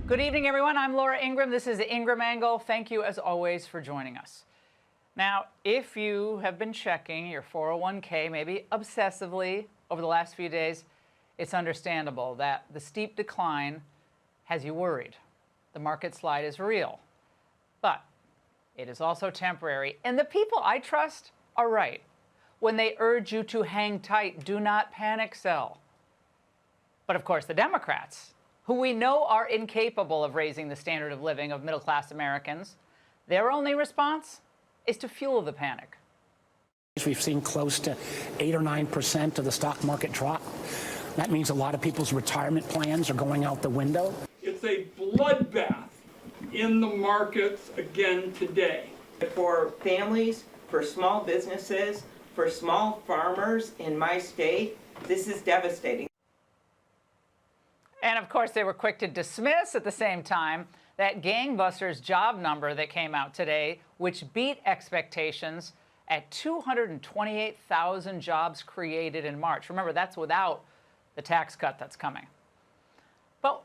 Good evening, everyone. I'm Laura Ingraham. This is the Ingraham Angle. Thank you, as always, for joining us. Now, if you have been checking your 401k, maybe obsessively, over the last few days, it's understandable that the steep decline has you worried. The market slide is real, but it is also temporary. And the people I trust are right when they urge you to hang tight, do not panic sell. But of course, the Democrats, who we know are incapable of raising the standard of living of middle-class Americans, their only response is to fuel the panic. We've seen close to 8 or 9% of the stock market drop. That means a lot of people's retirement plans are going out the window. It's a bloodbath in the markets again today. For families, for small businesses, for small farmers in my state, this is devastating. And of course, they were quick to dismiss at the same time that gangbusters job number that came out today, which beat expectations at 228,000 jobs created in March. Remember, that's without the tax cut that's coming. But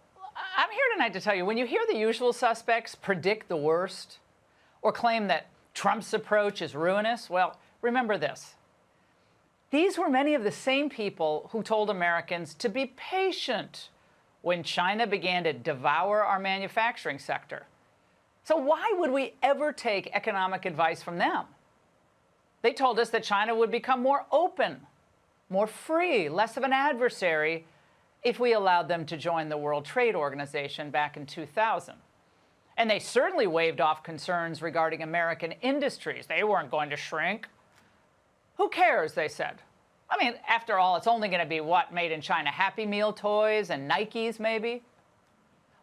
I'm here tonight to tell you, when you hear the usual suspects predict the worst or claim that Trump's approach is ruinous, well, remember this. These were many of the same people who told Americans to be patient when China began to devour our manufacturing sector. So why would we ever take economic advice from them? They told us that China would become more open, more free, less of an adversary if we allowed them to join the World Trade Organization back in 2000. And they certainly waved off concerns regarding American industries. They weren't going to shrink. Who cares, they said. I mean, after all, it's only going to be, what, made in China? Happy Meal toys and Nikes, maybe?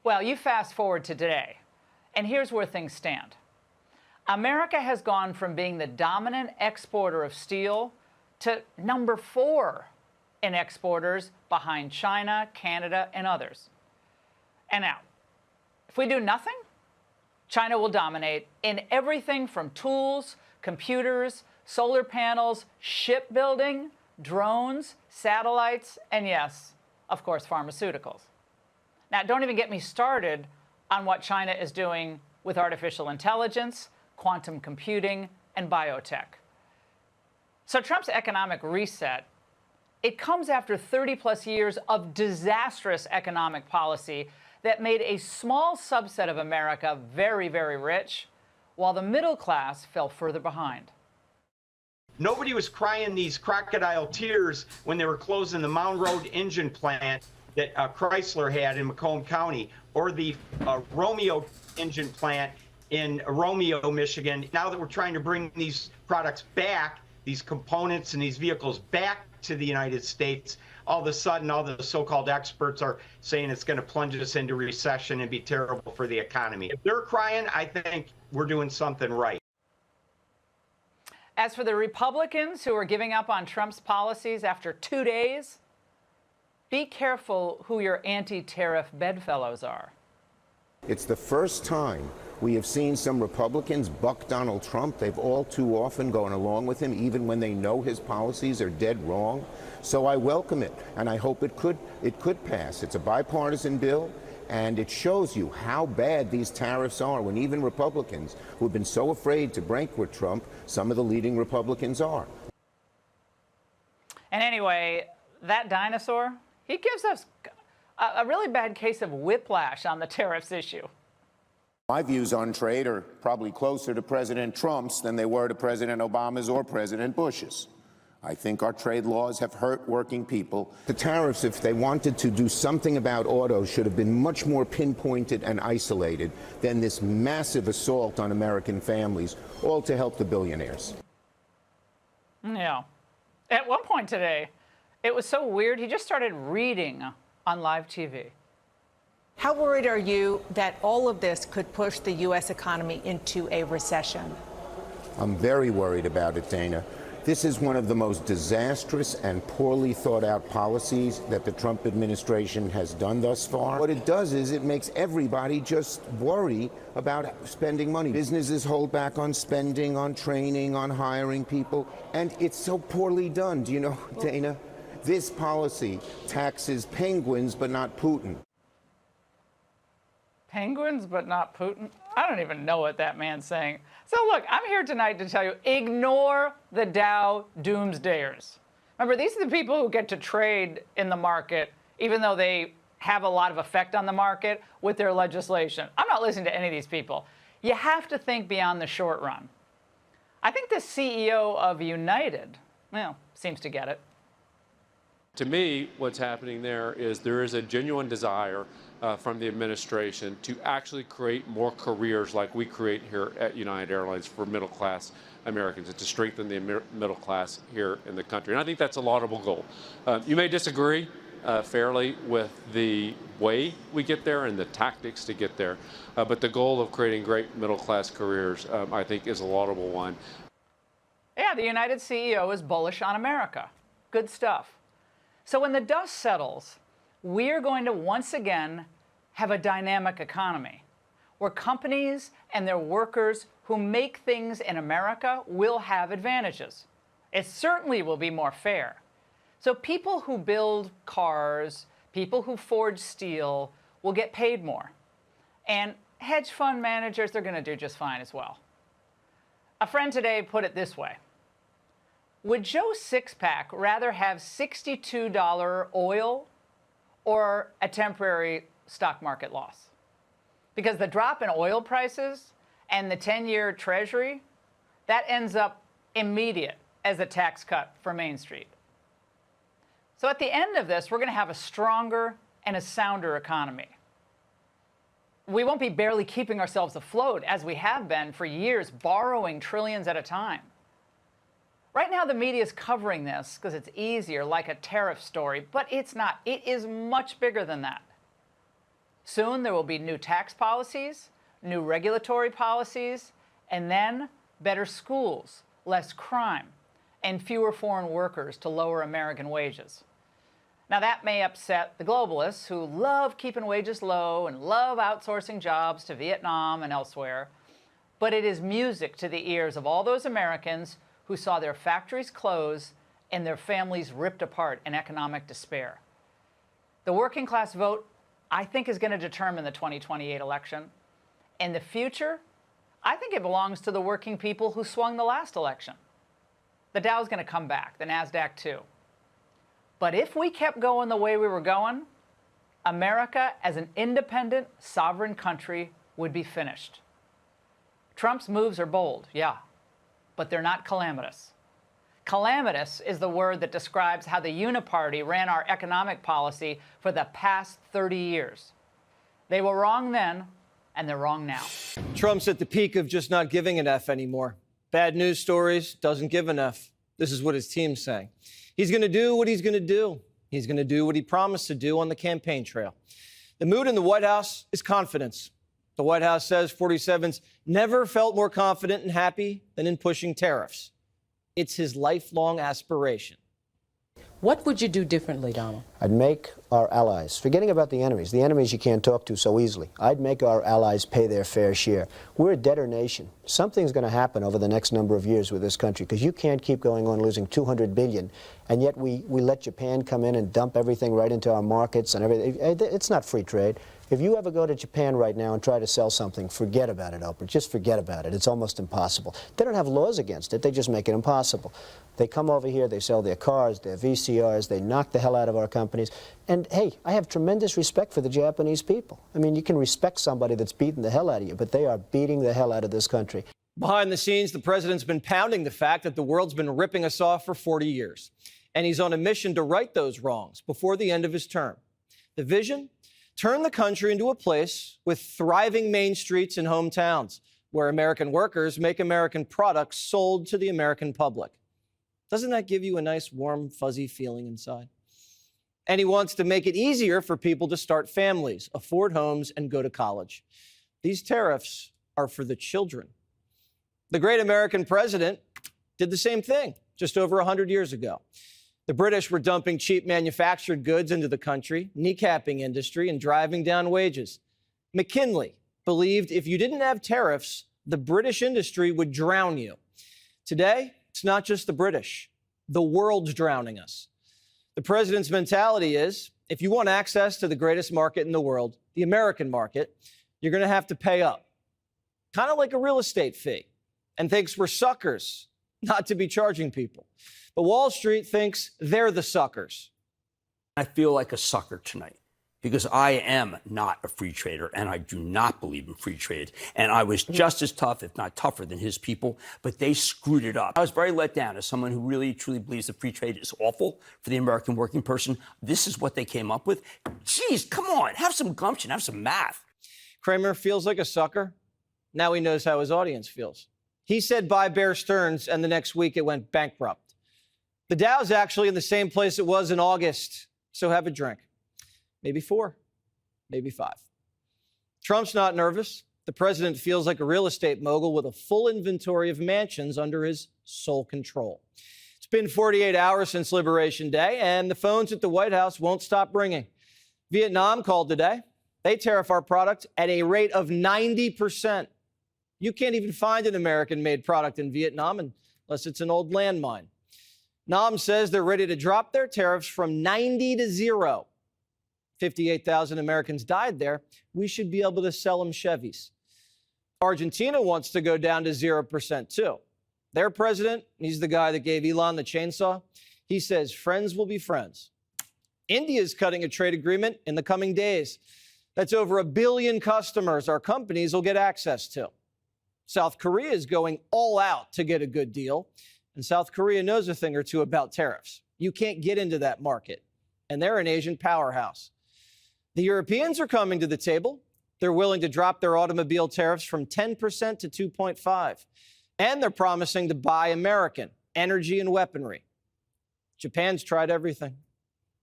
Well, you fast forward to today, and here's where things stand. America has gone from being the dominant exporter of steel to number 4 in exporters behind China, Canada, and others. And now, if we do nothing, China will dominate in everything from tools, computers, solar panels, shipbuilding, drones, satellites, and yes, of course, pharmaceuticals. Now, don't even get me started on what China is doing with artificial intelligence, quantum computing, and biotech. So Trump's economic reset, it comes after 30-plus years of disastrous economic policy that made a small subset of America very, very rich, while the middle class fell further behind. Nobody was crying these crocodile tears when they were closing the Mound Road engine plant that Chrysler had in Macomb County, or the Romeo engine plant in Romeo, Michigan. Now that we're trying to bring these products back, these components and these vehicles back to the United States, all of a sudden, all the so-called experts are saying it's going to plunge us into recession and be terrible for the economy. If they're crying, I think we're doing something right. As for the Republicans who are giving up on Trump's policies after 2 days, be careful who your anti-tariff bedfellows are. It's the first time we have seen some Republicans buck Donald Trump. They've all too often gone along with him, even when they know his policies are dead wrong. So I welcome it, and I hope it could pass. It's a bipartisan bill, and it shows you how bad these tariffs are when even Republicans, who have been so afraid to break with Trump, some of the leading Republicans are. And anyway, that dinosaur, he gives us a really bad case of whiplash on the tariffs issue. My views on trade are probably closer to President Trump's than they were to President Obama's or President Bush's. I think our trade laws have hurt working people. The tariffs, if they wanted to do something about autos, should have been much more pinpointed and isolated than this massive assault on American families, all to help the billionaires. Yeah. At one point today, it was so weird, he just started reading on live TV. How worried are you that all of this could push the U.S. economy into a recession? I'm very worried about it, Dana. This is one of the most disastrous and poorly thought out policies that the Trump administration has done thus far. What it does is it makes everybody just worry about spending money. Businesses hold back on spending, on training, on hiring people, and it's so poorly done. Do you know, Dana? This policy taxes penguins, but not Putin. Penguins, but not Putin? I don't even know what that man's saying. So look, I'm here tonight to tell you, ignore the Dow doomsdayers. Remember, these are the people who get to trade in the market, even though they have a lot of effect on the market with their legislation. I'm not listening to any of these people. You have to think beyond the short run. I think the CEO of United, well, seems to get it. To me, what's happening there is a genuine desire from the administration to actually create more careers like we create here at United Airlines for middle-class Americans, and to strengthen the middle class here in the country. And I think that's a laudable goal. You may disagree fairly with the way we get there and the tactics to get there, but the goal of creating great middle-class careers, I think, is a laudable one. Yeah, the United CEO is bullish on America. Good stuff. So when the dust settles, we're going to once again have a dynamic economy where companies and their workers who make things in America will have advantages. It certainly will be more fair. So people who build cars, people who forge steel will get paid more. And hedge fund managers, they're going to do just fine as well. A friend today put it this way. Would Joe Sixpack rather have $62 oil or a temporary stock market loss? Because the drop in oil prices and the 10-year Treasury, that ends up immediate as a tax cut for Main Street. So at the end of this, we're going to have a stronger and a sounder economy. We won't be barely keeping ourselves afloat as we have been for years, borrowing trillions at a time. Right now, the media is covering this because it's easier, like a tariff story, but it's not. It is much bigger than that. Soon, there will be new tax policies, new regulatory policies, and then better schools, less crime, and fewer foreign workers to lower American wages. Now, that may upset the globalists who love keeping wages low and love outsourcing jobs to Vietnam and elsewhere, but it is music to the ears of all those Americans who saw their factories close and their families ripped apart in economic despair. The working class vote, I think, is going to determine the 2028 election. And the future, I think it belongs to the working people who swung the last election. The Dow's going to come back, the NASDAQ too. But if we kept going the way we were going, America as an independent, sovereign country would be finished. Trump's moves are bold, yeah, but they're not calamitous. Calamitous is the word that describes how the Uniparty ran our economic policy for the past 30 years. They were wrong then, and they're wrong now. Trump's at the peak of just not giving an F anymore. Bad news stories, doesn't give an F. This is what his team's saying. He's going to do what he's going to do. He's going to do what he promised to do on the campaign trail. The mood in the White House is confidence. The White House says 47's never felt more confident and happy than in pushing tariffs. It's his lifelong aspiration. What would you do differently, Donald? I'd make our allies, forgetting about the enemies you can't talk to so easily, I'd make our allies pay their fair share. We're a debtor nation. Something's going to happen over the next number of years with this country, because you can't keep going on losing $200 billion, and yet we let Japan come in and dump everything right into our markets and everything. It's not free trade. If you ever go to Japan right now and try to sell something, forget about it, Oprah. Just forget about it. It's almost impossible. They don't have laws against it. They just make it impossible. They come over here, they sell their cars, their VCRs, they knock the hell out of our companies. And, hey, I have tremendous respect for the Japanese people. I mean, you can respect somebody that's beating the hell out of you, but they are beating the hell out of this country. Behind the scenes, the president's been pounding the fact that the world's been ripping us off for 40 years. And he's on a mission to right those wrongs before the end of his term. The vision? Turn the country into a place with thriving main streets and hometowns where American workers make American products sold to the American public. Doesn't that give you a nice, warm, fuzzy feeling inside? And he wants to make it easier for people to start families, afford homes, and go to college. These tariffs are for the children. The great American president did the same thing just over 100 years ago. The British were dumping cheap manufactured goods into the country, kneecapping industry, and driving down wages. McKinley believed if you didn't have tariffs, the British industry would drown you. Today, it's not just the British. The world's drowning us. The president's mentality is, if you want access to the greatest market in the world, the American market, you're going to have to pay up, kind of like a real estate fee, and thinks we're suckers not to be charging people. But Wall Street thinks they're the suckers. I feel like a sucker tonight because I am not a free trader and I do not believe in free trade. And I was just as tough, if not tougher, than his people, but they screwed it up. I was very let down as someone who really, truly believes that free trade is awful for the American working person. This is what they came up with. Jeez, come on, have some gumption, have some math. Kramer feels like a sucker. Now he knows how his audience feels. He said buy Bear Stearns, and the next week it went bankrupt. The Dow's actually in the same place it was in August, so have a drink. Maybe 4, maybe 5. Trump's not nervous. The president feels like a real estate mogul with a full inventory of mansions under his sole control. It's been 48 hours since Liberation Day, and the phones at the White House won't stop ringing. Vietnam called today. They tariff our product at a rate of 90%. You can't even find an American-made product in Vietnam unless it's an old landmine. Nam says they're ready to drop their tariffs from 90 to 0. 58,000 Americans died there. We should be able to sell them Chevys. Argentina wants to go down to 0% too. Their president, he's the guy that gave Elon the chainsaw. He says friends will be friends. India's cutting a trade agreement in the coming days. That's over 1 billion customers our companies will get access to. South Korea is going all out to get a good deal. And South Korea knows a thing or two about tariffs. You can't get into that market. And they're an Asian powerhouse. The Europeans are coming to the table. They're willing to drop their automobile tariffs from 10% to 2.5%. And they're promising to buy American energy and weaponry. Japan's tried everything.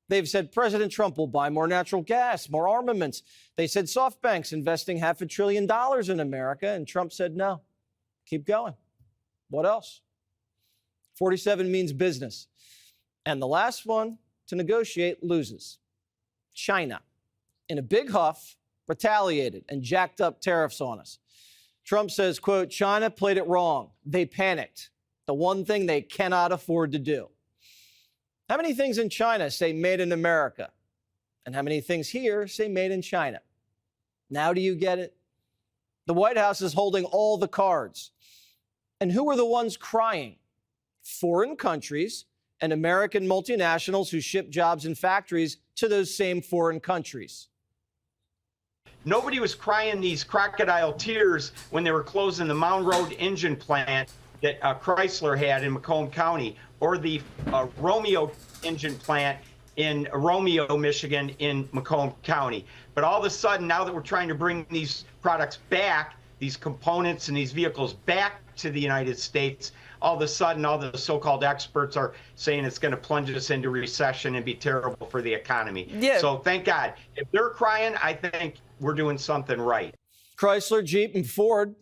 They've said President Trump will buy more natural gas, more armaments. They said SoftBank's investing $500 billion in America, and Trump said no. Keep going. What else? 47 means business. And the last one to negotiate loses. China, in a big huff, retaliated and jacked up tariffs on us. Trump says, quote, China played it wrong. They panicked. The one thing they cannot afford to do. How many things in China say made in America? And how many things here say made in China? Now do you get it? The White House is holding all the cards. And who are the ones crying? Foreign countries and American multinationals who ship jobs and factories to those same foreign countries. Nobody was crying these crocodile tears when they were closing the Mound Road engine plant that Chrysler had in Macomb County, or the Romeo engine plant in Romeo, Michigan in Macomb County. But all of a sudden, now that we're trying to bring these products back, these components and these vehicles back to the United States, all of a sudden, all the so-called experts are saying it's going to plunge us into recession and be terrible for the economy. Yeah. So thank God. If they're crying, I think we're doing something right. Chrysler, Jeep, and Ford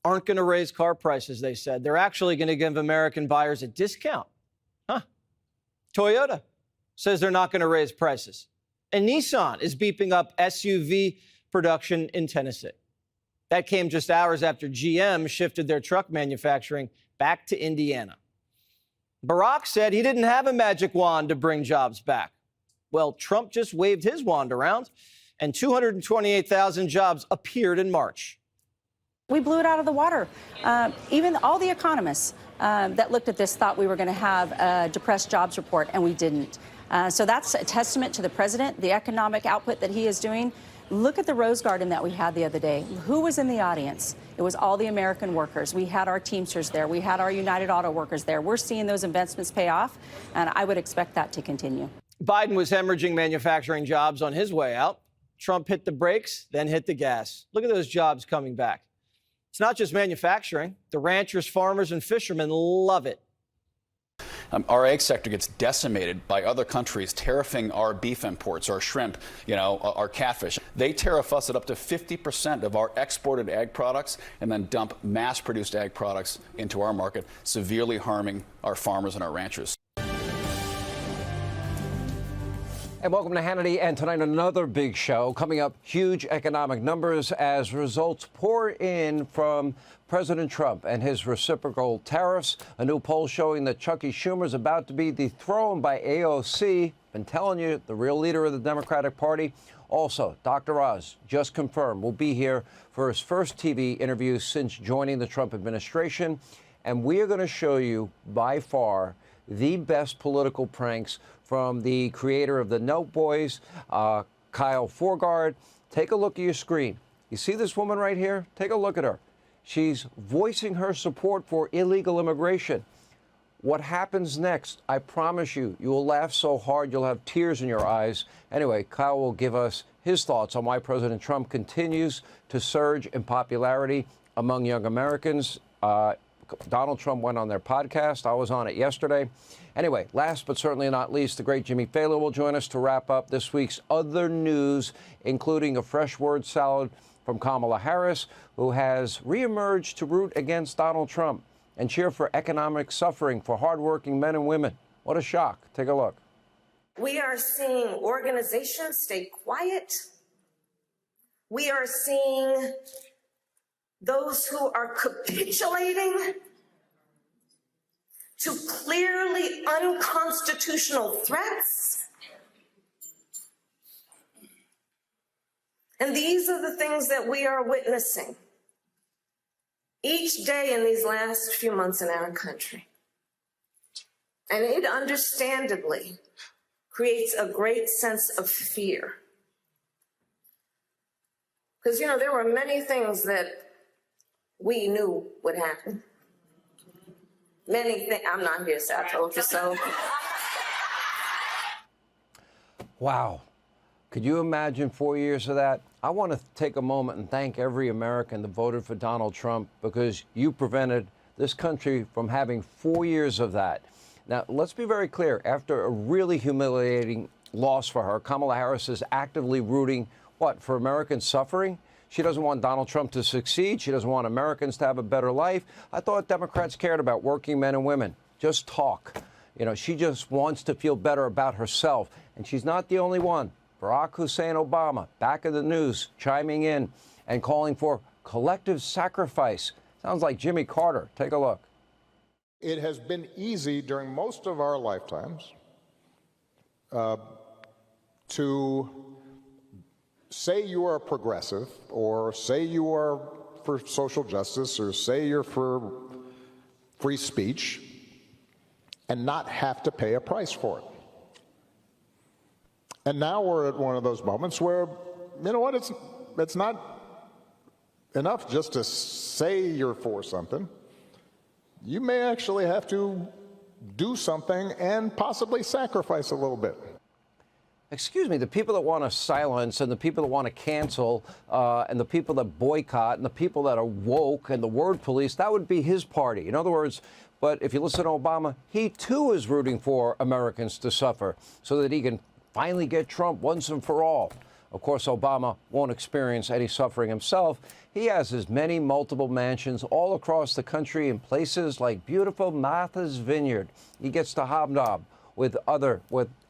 aren't going to raise car prices, they said. They're actually going to give American buyers a discount. Toyota says they're not going to raise prices. And Nissan is beeping up SUV production in Tennessee. That came just hours after GM shifted their truck manufacturing back to Indiana. Barack said he didn't have a magic wand to bring jobs back. Well, Trump just waved his wand around, and 228,000 jobs appeared in March. We blew it out of the water. Even all the economists that looked at this thought we were going to have a depressed jobs report, and we didn't. So that's a testament to the president, the economic output that he is doing. Look at the Rose Garden that we had the other day. Who was in the audience? It was all the American workers. We had our Teamsters there. We had our United Auto Workers there. We're seeing those investments pay off, and I would expect that to continue. Biden was hemorrhaging manufacturing jobs on his way out. Trump hit the brakes, then hit the gas. Look at those jobs coming back. It's not just manufacturing. The ranchers, farmers, and fishermen love it. Our egg sector gets decimated by other countries tariffing our beef imports, our shrimp, our catfish. They tariff us at up to 50% of our exported ag products and then dump mass-produced ag products into our market, severely harming our farmers and our ranchers. And welcome to Hannity. And tonight, another big show. Coming up, huge economic numbers as results pour in from President Trump and his reciprocal tariffs. A new poll showing that Chucky Schumer is about to be dethroned by AOC. Been telling you, the real leader of the Democratic Party. Also, Dr. Oz just confirmed will be here for his first TV interview since joining the Trump administration. And we are going to show you, by far, the best political pranks from the creator of the Note Boys, Kyle Forgard. Take a look at your screen. You see this woman right here? Take a look at her. She's voicing her support for illegal immigration. What happens next? I promise you, you will laugh so hard you'll have tears in your eyes. Anyway, Kyle will give us his thoughts on why President Trump continues to surge in popularity among young Americans. Donald Trump went on their podcast. I was on it yesterday. Anyway, last but certainly not least, the great Jimmy Fallon will join us to wrap up this week's other news, including a fresh word salad from Kamala Harris, who has reemerged to root against Donald Trump and cheer for economic suffering for hardworking men and women. What a shock. Take a look. We are seeing organizations stay quiet. We are seeing those who are capitulating to clearly unconstitutional threats. And these are the things that we are witnessing each day in these last few months in our country. And it understandably creates a great sense of fear. Because, you know, there were many things that we knew would happen. Many things. I'm not here, so I told you so. Wow. Could you imagine 4 years of that? I want to take a moment and thank every American that voted for Donald Trump, because you prevented this country from having 4 years of that. Now, let's be very clear. After a really humiliating loss for her, Kamala Harris is actively rooting, what, for American suffering? She doesn't want Donald Trump to succeed. She doesn't want Americans to have a better life. I thought Democrats cared about working men and women. Just talk. You know, she just wants to feel better about herself. And she's not the only one. Barack Hussein Obama, back in the news, chiming in and calling for collective sacrifice. Sounds like Jimmy Carter. Take a look. It has been easy during most of our lifetimes to say you are progressive, or say you are for social justice, or say you're for free speech, and not have to pay a price for it. And now we're at one of those moments where, you know what, it's not enough just to say you're for something. You may actually have to do something and possibly sacrifice a little bit. Excuse me, the people that want to silence, and the people that want to cancel, and the people that boycott, and the people that are woke, and the word police, that would be his party. In other words, but if you listen to Obama, he too is rooting for Americans to suffer so that he can finally get Trump once and for all. Of course, Obama won't experience any suffering himself. He has his many multiple mansions all across the country in places like beautiful Martha's Vineyard. He gets to hobnob with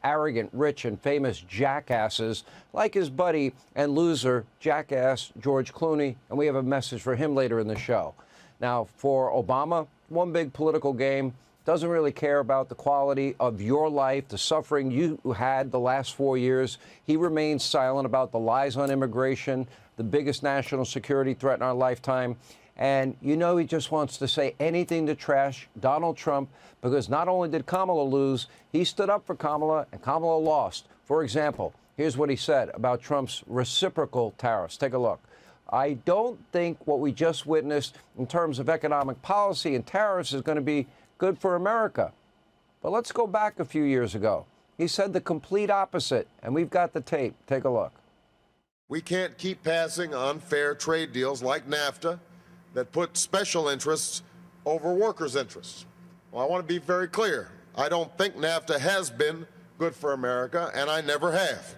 arrogant, rich, and famous jackasses like his buddy and loser jackass George Clooney, and we have a message for him later in the show. Now, for Obama, one big political game. Doesn't really care about the quality of your life, the suffering you had the last 4 years. He remains silent about the lies on immigration, the biggest national security threat in our lifetime. And you know he just wants to say anything to trash Donald Trump, because not only did Kamala lose, he stood up for Kamala, and Kamala lost. For example, here's what he said about Trump's reciprocal tariffs. Take a look. I don't think what we just witnessed in terms of economic policy and tariffs is going to be good for America. But let's go back a few years ago. He said the complete opposite, and we've got the tape. Take a look. We can't keep passing unfair trade deals like NAFTA that put special interests over workers' interests. Well, I want to be very clear. I don't think NAFTA has been good for America, and I never have.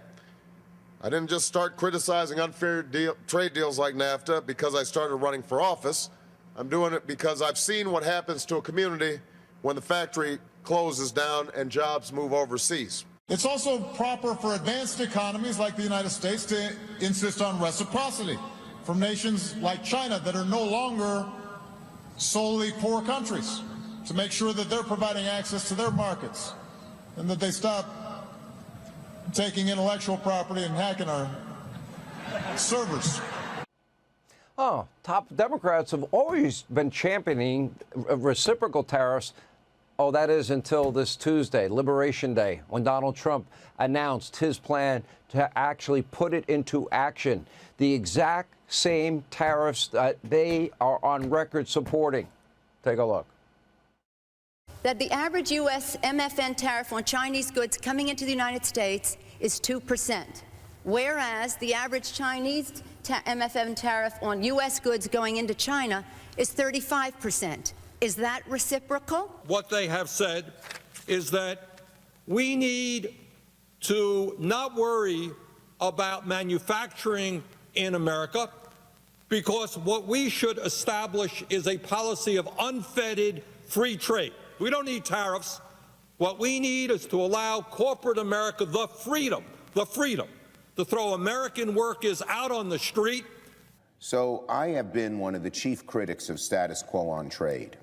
I didn't just start criticizing unfair trade deals like NAFTA because I started running for office. I'm doing it because I've seen what happens to a community when the factory closes down and jobs move overseas. It's also proper for advanced economies like the United States to insist on reciprocity from nations like China that are no longer solely poor countries, to make sure that they're providing access to their markets and that they stop taking intellectual property and hacking our servers. Oh, top Democrats have always been championing reciprocal tariffs. Oh, that is until this Tuesday, Liberation Day, when Donald Trump announced his plan to actually put it into action. The exact same tariffs that they are on record supporting. Take a look. That the average U.S. MFN tariff on Chinese goods coming into the United States is 2%, whereas the average Chinese MFN tariff on U.S. goods going into China is 35%. Is that reciprocal? What they have said is that we need to not worry about manufacturing in America, because what we should establish is a policy of unfettered free trade. We don't need tariffs. What we need is to allow corporate America the freedom to throw American workers out on the street. So I have been one of the chief critics of status quo on trade.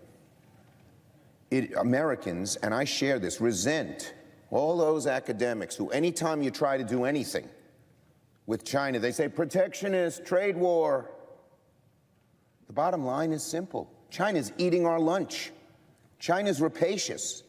Americans, and I share this, resent all those academics who, anytime you try to do anything with China, they say protectionist, trade war. The bottom line is simple. China's eating our lunch. China's rapacious.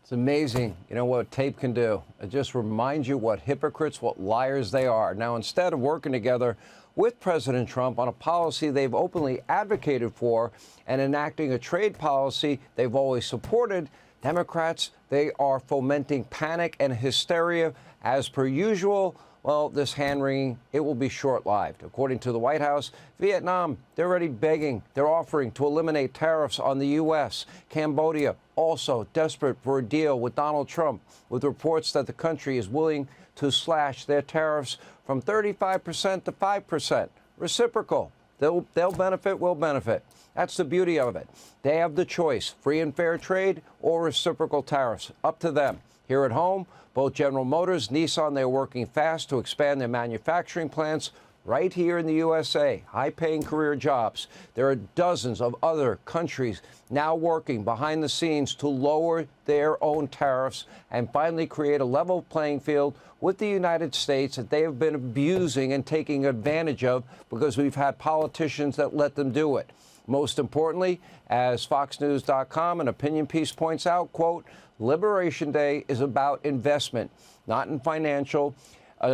It's amazing, you know, what tape can do. It just reminds you what hypocrites, what liars they are. Now, instead of working together with President Trump on a policy they've openly advocated for and enacting a trade policy they've always supported, Democrats, they are fomenting panic and hysteria as per usual. Well, this hand-wringing, it will be short-lived. According to the White House, Vietnam, they're already begging, they're offering to eliminate tariffs on the U.S. Cambodia, also desperate for a deal with Donald Trump, with reports that the country is willing to slash their tariffs from 35% to 5%. Reciprocal. They'll benefit, we'll benefit. That's the beauty of it. They have the choice, free and fair trade or reciprocal tariffs. Up to them. Here at home, both General Motors, Nissan, they're working fast to expand their manufacturing plants right here in the USA, high-paying career jobs. There are dozens of other countries now working behind the scenes to lower their own tariffs and finally create a level playing field with the United States that they have been abusing and taking advantage of because we've had politicians that let them do it. Most importantly, as FoxNews.com, an opinion piece points out, quote, Liberation Day is about investment, not in financial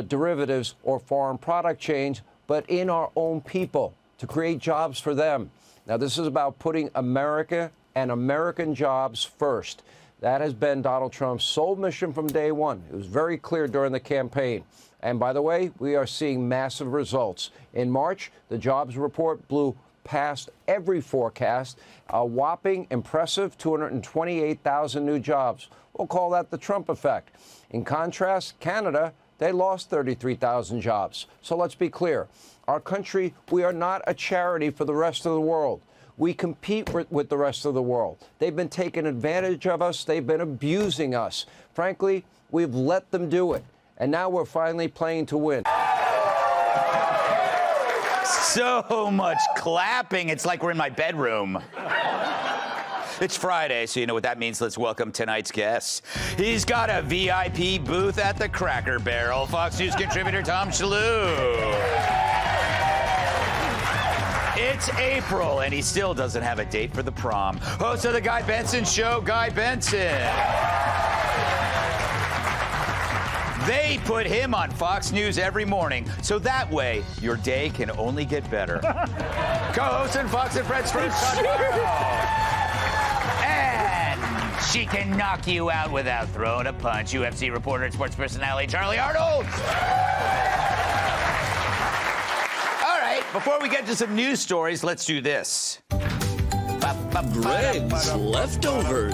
derivatives or foreign product change, but in our own people to create jobs for them. Now, this is about putting America and American jobs first. That has been Donald Trump's sole mission from day one. It was very clear during the campaign. And by the way, we are seeing massive results. In March, the jobs report blew past every forecast, a whopping impressive 228,000 new jobs. We'll call that the Trump effect. In contrast, Canada, they lost 33,000 jobs. So let's be clear. Our country, we are not a charity for the rest of the world. We compete with the rest of the world. They've been taking advantage of us. They've been abusing us. Frankly, we've let them do it. And now we're finally playing to win. So much clapping. It's like we're in my bedroom. It's Friday, so you know what that means. Let's welcome tonight's guest. He's got a VIP booth at the Cracker Barrel. Fox News contributor Tom Shalhoub. It's April, and he still doesn't have a date for the prom. Host of the Guy Benson Show, Guy Benson. They put him on Fox News every morning, so that way your day can only get better. Co-host and Fox and Friends from and she can knock you out without throwing a punch. UFC reporter and sports personality Charlie Arnold. All right, before we get to some news stories, let's do this. Greg's Leftovers.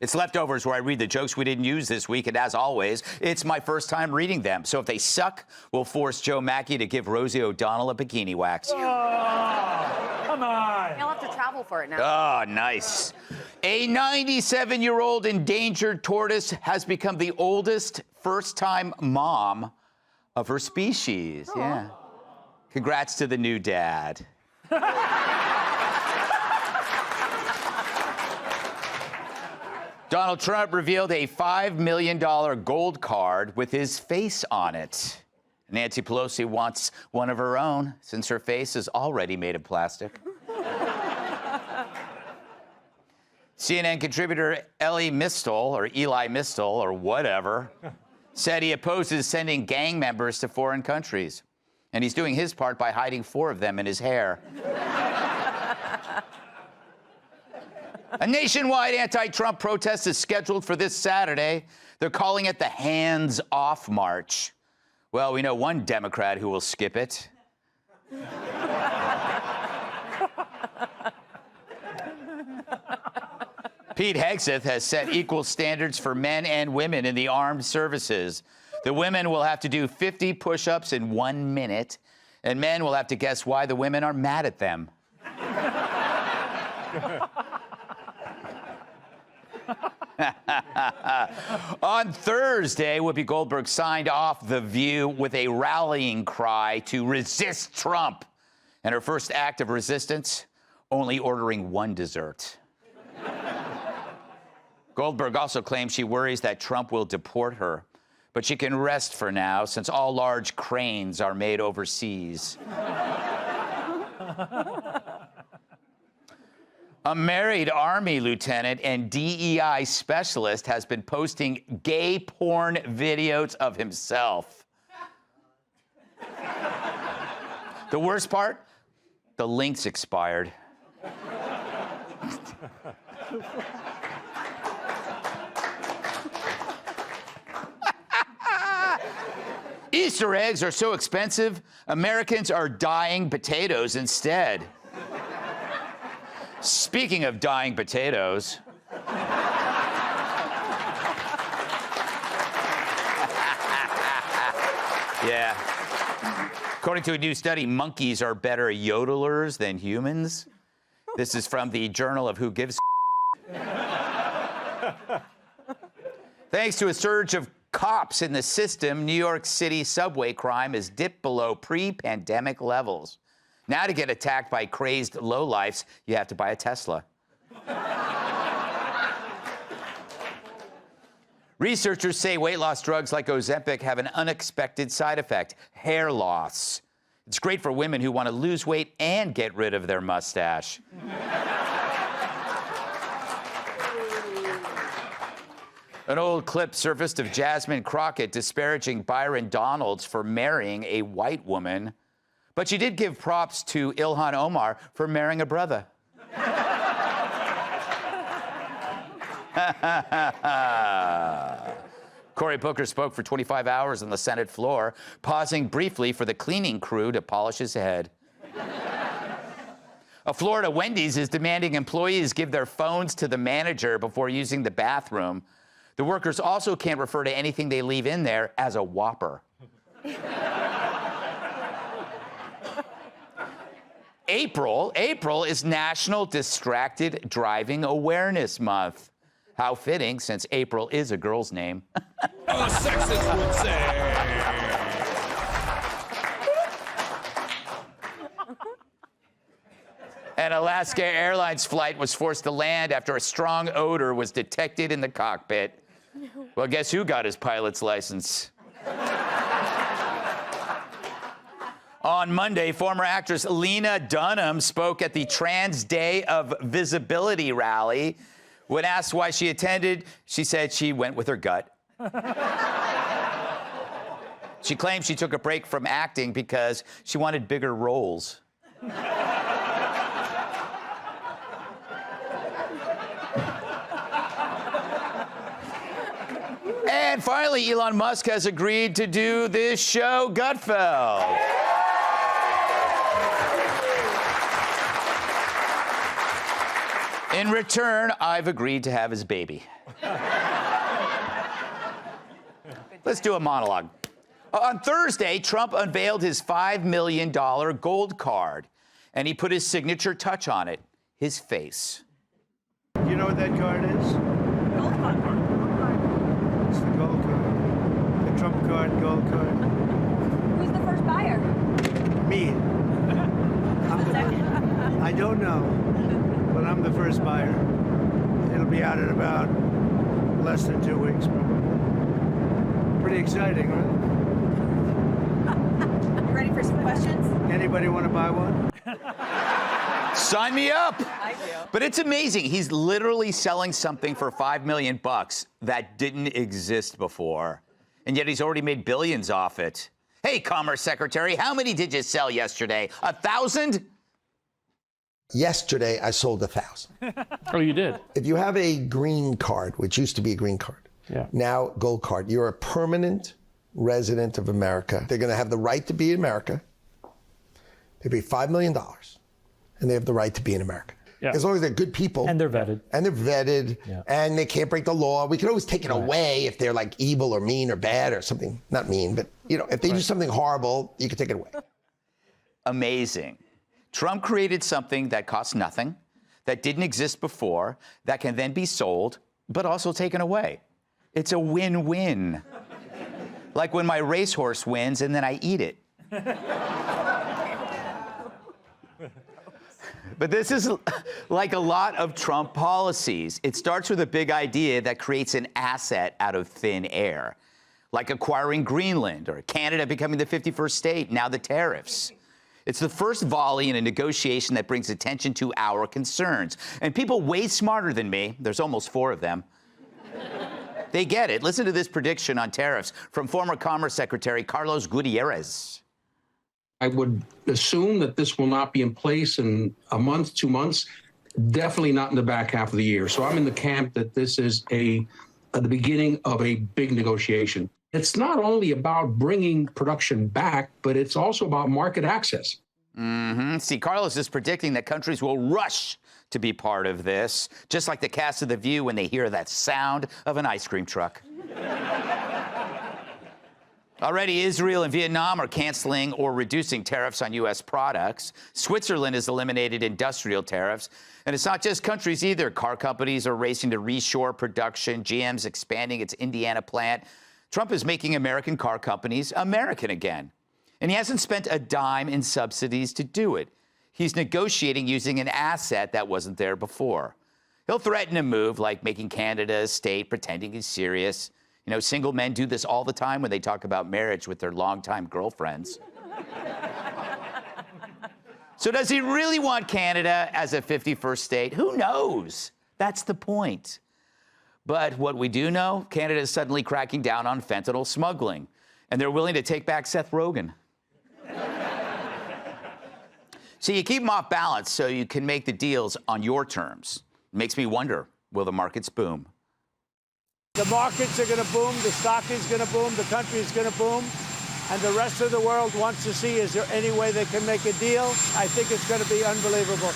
It's Leftovers, where I read the jokes we didn't use this week, and as always, it's my first time reading them. So if they suck, we'll force Joe Mackey to give Rosie O'Donnell a bikini wax. Come on. He'll have to travel for it now. Oh, nice. A 97-year-old endangered tortoise has become the oldest first-time mom of her species. Aww. Yeah. Congrats to the new dad. Donald Trump revealed a $5 million gold card with his face on it. Nancy Pelosi wants one of her own since her face is already made of plastic. CNN contributor Eli Mistel, or whatever, said he opposes sending gang members to foreign countries. And he's doing his part by hiding 4 of them in his hair. A nationwide anti-Trump protest is scheduled for this Saturday. They're calling it the Hands Off March. Well, we know one Democrat who will skip it. Pete Hegseth has set equal standards for men and women in the armed services. The women will have to do 50 push-ups in 1 minute, and men will have to guess why the women are mad at them. On Thursday, Whoopi Goldberg signed off The View with a rallying cry to resist Trump. And her first act of resistance, only ordering 1 dessert. Goldberg also claims she worries that Trump will deport her, but she can rest for now since all large cranes are made overseas. A married Army lieutenant and DEI specialist has been posting gay porn videos of himself. The worst part? The links expired. Easter eggs are so expensive, Americans are dyeing potatoes instead. Speaking of dyeing potatoes, yeah. According to a new study, monkeys are better yodelers than humans. This is from the Journal of Who Gives Thanks to a surge of cops in the system, New York City subway crime has dipped below pre-pandemic levels. Now to get attacked by crazed lowlifes, you have to buy a Tesla. Researchers say weight loss drugs like Ozempic have an unexpected side effect, hair loss. It's great for women who want to lose weight and get rid of their mustache. An old clip surfaced of Jasmine Crockett disparaging Byron Donalds for marrying a white woman. But she did give props to Ilhan Omar for marrying a brother. Cory Booker spoke for 25 hours on the Senate floor, pausing briefly for the cleaning crew to polish his head. A Florida Wendy's is demanding employees give their phones to the manager before using the bathroom. The workers also can't refer to anything they leave in there as a Whopper. April is National Distracted Driving Awareness Month. How fitting, since April is a girl's name. A sexist would say. An Alaska Airlines flight was forced to land after a strong odor was detected in the cockpit. Well, guess who got his pilot's license? On Monday, former actress Lena Dunham spoke at the Trans Day of Visibility rally. When asked why she attended, she said she went with her gut. She claimed she took a break from acting because she wanted bigger roles. And finally, Elon Musk has agreed to do this show, Gutfeld. In return, I've agreed to have his baby. Let's do a monologue. On Thursday, Trump unveiled his $5 million gold card. And he put his signature touch on it, his face. You know what that card is? Gold card. It's the gold card. The Trump card, gold card. Who's the first buyer? Me. I don't know, but I'm the first buyer. It'll be out in about less than 2 weeks, probably. Pretty exciting, right? You ready for some questions? Anybody want to buy one? Sign me up. I do. But it's amazing. He's literally selling something for $5 million that didn't exist before. And yet he's already made billions off it. Hey, Commerce Secretary, how many did you sell yesterday? 1,000? Yesterday, I sold 1,000. Oh, you did? If you have a green card, which used to be a green card, now gold card, you're a permanent resident of America. They're going to have the right to be in America. They pay $5 million, and they have the right to be in America. Yeah. As long as they're good people. And they're vetted. And they can't break the law. We can always take it away if they're like evil or mean or bad or something. Not mean, but if they do something horrible, you can take it away. Amazing. Trump created something that costs nothing, that didn't exist before, that can then be sold, but also taken away. It's a win-win. Like when my racehorse wins and then I eat it. But this is like a lot of Trump policies. It starts with a big idea that creates an asset out of thin air, like acquiring Greenland or Canada becoming the 51st state, now the tariffs. It's the first volley in a negotiation that brings attention to our concerns. And people way smarter than me, there's almost 4 of them, they get it. Listen to this prediction on tariffs from former Commerce Secretary Carlos Gutierrez. I would assume that this will not be in place in a month, 2 months, definitely not in the back half of the year. So I'm in the camp that this is the beginning of a big negotiation. It's not only about bringing production back, but it's also about market access. See, Carlos is predicting that countries will rush to be part of this, just like the cast of The View when they hear that sound of an ice cream truck. Already, Israel and Vietnam are canceling or reducing tariffs on U.S. products. Switzerland has eliminated industrial tariffs. And it's not just countries either. Car companies are racing to reshore production. GM's expanding its Indiana plant. Trump is making American car companies American again. And he hasn't spent a dime in subsidies to do it. He's negotiating using an asset that wasn't there before. He'll threaten a move like making Canada a state, pretending he's serious. You know, single men do this all the time when they talk about marriage with their longtime girlfriends. So does he really want Canada as a 51st state? Who knows? That's the point. But what we do know, Canada is suddenly cracking down on fentanyl smuggling, and they're willing to take back Seth Rogen. So you keep them off balance so you can make the deals on your terms. Makes me wonder, will the markets boom? The markets are going to boom, the stock is going to boom, the country is going to boom, and the rest of the world wants to see, is there any way they can make a deal? I think it's going to be unbelievable.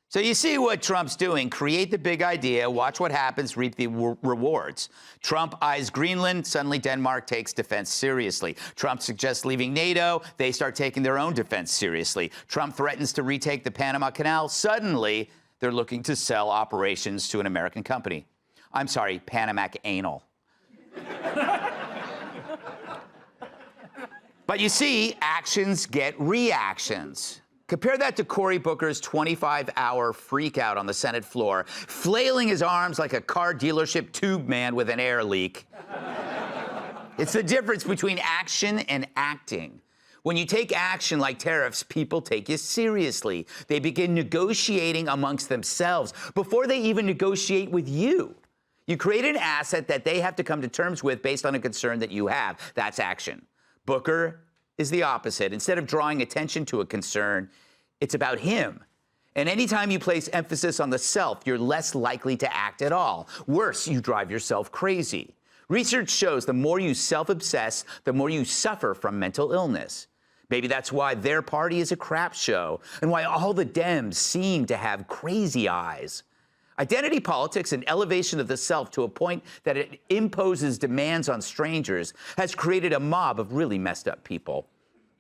So you see what Trump's doing. Create the big idea, watch what happens, reap the rewards. Trump eyes Greenland, suddenly Denmark takes defense seriously. Trump suggests leaving NATO, they start taking their own defense seriously. Trump threatens to retake the Panama Canal, suddenly they're looking to sell operations to an American company. I'm sorry, Panamac Anal. But you see, actions get reactions. Compare that to Cory Booker's 25-hour freak out on the Senate floor, flailing his arms like a car dealership tube man with an air leak. It's the difference between action and acting. When you take action like tariffs, people take you seriously. They begin negotiating amongst themselves before they even negotiate with you. You create an asset that they have to come to terms with based on a concern that you have. That's action. Booker is the opposite. Instead of drawing attention to a concern, it's about him. And anytime you place emphasis on the self, you're less likely to act at all. Worse, you drive yourself crazy. Research shows the more you self-obsess, the more you suffer from mental illness. Maybe that's why their party is a crap show and why all the Dems seem to have crazy eyes. Identity politics and elevation of the self to a point that it imposes demands on strangers has created a mob of really messed up people.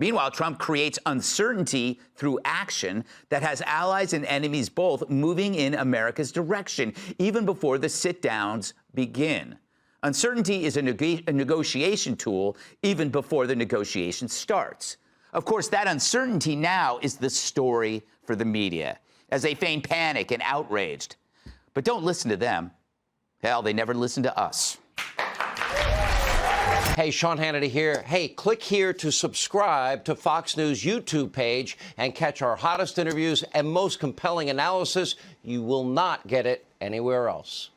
Meanwhile, Trump creates uncertainty through action that has allies and enemies both moving in America's direction, even before the sit-downs begin. Uncertainty is a negotiation tool even before the negotiation starts. Of course, that uncertainty now is the story for the media, as they feign panic and outraged. But don't listen to them. Hell, they never listen to us. Hey, Sean Hannity here. Hey, click here to subscribe to Fox News YouTube page and catch our hottest interviews and most compelling analysis. You will not get it anywhere else.